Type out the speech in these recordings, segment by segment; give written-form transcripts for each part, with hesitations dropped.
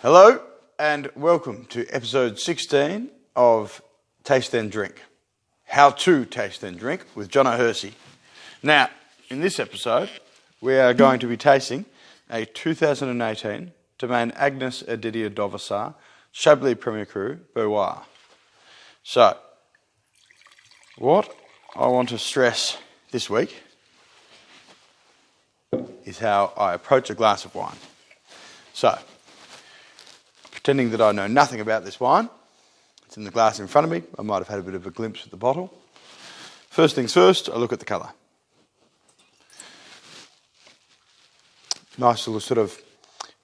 Hello and welcome to episode 16 of Taste Then Drink. How to Taste Then Drink with John O'Hersey. Now, in this episode, we are going to be tasting a 2018 Domaine Agnes et Didier Dauvissat Chablis Premier Cru Beauroy. So, what I want to stress this week is how I approach a glass of wine. So, pretending that I know nothing about this wine, it's in the glass in front of me. I might have had a bit of a glimpse of the bottle. First things first, I look at the colour. Nice little sort of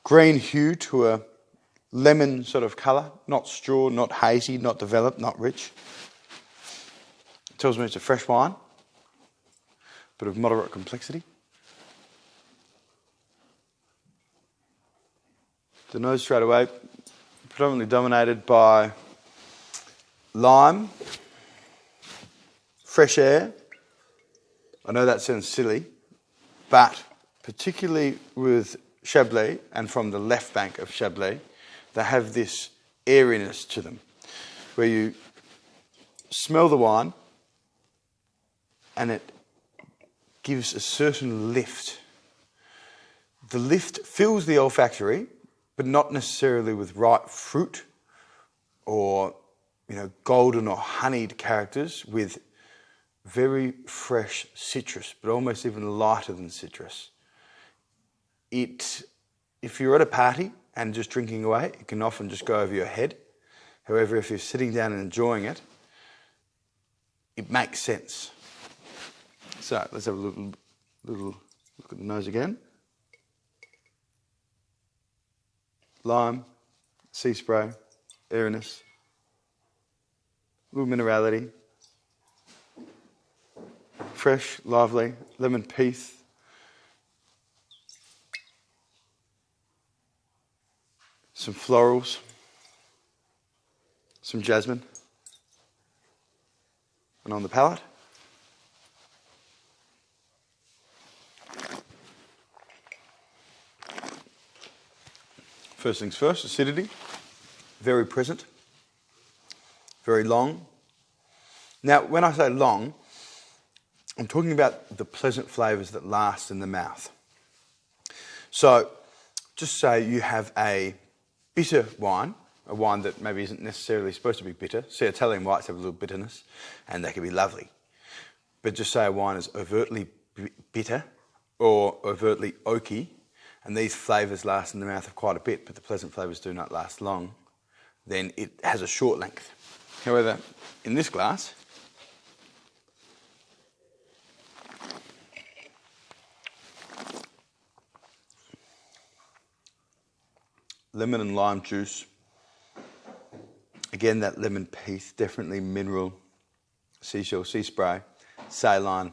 green hue to a lemon sort of colour, not straw, not hazy, not developed, not rich. It tells me it's a fresh wine, bit of moderate complexity. The nose straight away, predominantly dominated by lime, fresh air. I know that sounds silly, but particularly with Chablis and from the left bank of Chablis, they have this airiness to them, where you smell the wine and it gives a certain lift. The lift fills the olfactory, but not necessarily with ripe fruit or, golden or honeyed characters, with very fresh citrus, but almost even lighter than citrus. If you're at a party and just drinking away, it can often just go over your head. However, if you're sitting down and enjoying it, it makes sense. So let's have a little look at the nose again. Lime, sea spray, airiness, a little minerality, fresh, lively, lemon peath, some florals, some jasmine, and on the palate, first things first, acidity, very present, very long. Now, when I say long, I'm talking about the pleasant flavours that last in the mouth. So, just say you have a bitter wine, a wine that maybe isn't necessarily supposed to be bitter. See, Italian whites have a little bitterness, and they can be lovely. But just say a wine is overtly bitter or overtly oaky, and these flavours last in the mouth for quite a bit, but the pleasant flavours do not last long, then it has a short length. However, in this glass, lemon and lime juice, again that lemon peath, definitely mineral, seashell, sea spray, saline.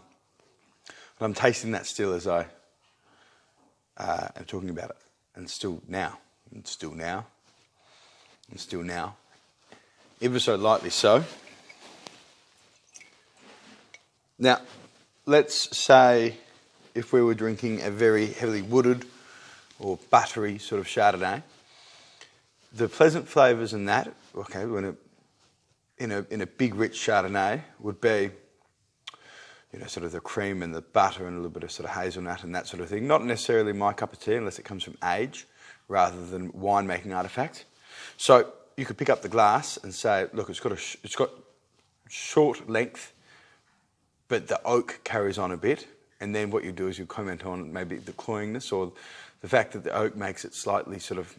And I'm tasting that still as I am talking about it, and still now, ever so lightly so. Now, let's say if we were drinking a very heavily wooded or buttery sort of Chardonnay, the pleasant flavours in that, in a big rich Chardonnay would be, sort of the cream and the butter and a little bit of sort of hazelnut and that sort of thing. Not necessarily my cup of tea unless it comes from age rather than wine-making artefact. So you could pick up the glass and say, look, it's got short length, but the oak carries on a bit. And then what you do is you comment on maybe the cloyingness or the fact that the oak makes it slightly sort of,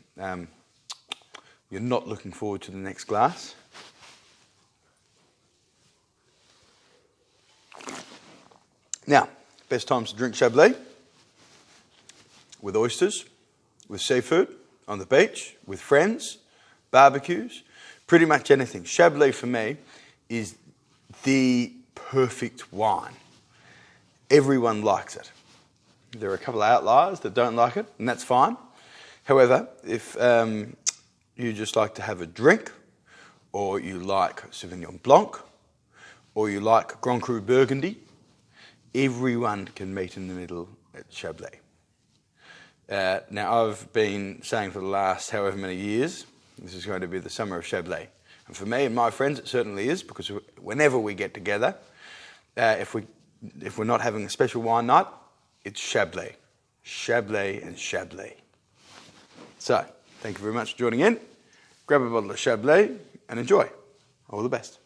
you're not looking forward to the next glass. Now, best times to drink Chablis: with oysters, with seafood, on the beach, with friends, barbecues, pretty much anything. Chablis for me is the perfect wine. Everyone likes it. There are a couple of outliers that don't like it, and that's fine. However, if you just like to have a drink, or you like Sauvignon Blanc, or you like Grand Cru Burgundy, everyone can meet in the middle at Chablis. Now, I've been saying for the last however many years, this is going to be the summer of Chablis. And for me and my friends, it certainly is, because whenever we get together, if we're not having a special wine night, it's Chablis. Chablis and Chablis. So, thank you very much for joining in. Grab a bottle of Chablis and enjoy. All the best.